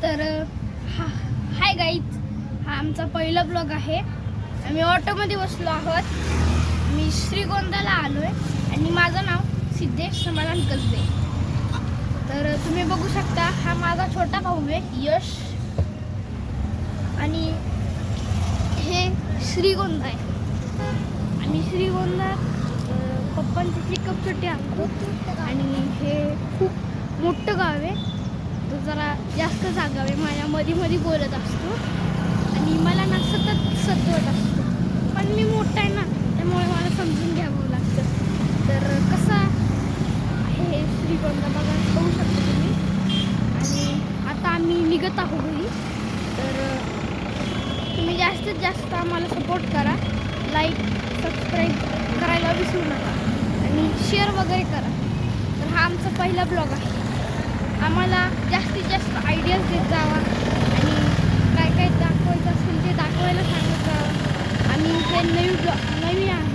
तर hi guys, हा आमचा पहिला ब्लॉग आहे. आम्ही ऑटोमध्ये बसलो आहोत. मी श्रीगोंद्याला आलो आहे आणि माझं नाव सिद्धेश समाधान कसबे. तर तुम्ही बघू शकता, हा माझा छोटा भाऊ आहे यश, आणि हे श्रीगोंदा आहे. आम्ही श्रीगोंदा पप्पांची पिकअपसाठी आणतो आणि हे खूप मोठं गाव आहे. तो जरा जास्त जागा आहे. माझ्या मध्ये बोलत असतो आणि मला ना सतवत असतो, पण मी मोठा आहे ना, त्यामुळे मला समजून घ्यावं लागतं. तर कसं आहे हे श्रीगोंदा बघू शकता तुम्ही. आणि आता आम्ही निघत आहोत घरी. तर तुम्ही जास्तीत जास्त आम्हाला सपोर्ट करा, लाईक सबस्क्राईब करायला विसरू नका आणि शेअर वगैरे करा. तर हा आमचा पहिला ब्लॉग आहे. आम्हाला जास्तीत जास्त आयडियाज देत जावा आणि काय काय दाखवायचं असेल ते दाखवायला सांगत जावा. आणि हे नवीन आहे.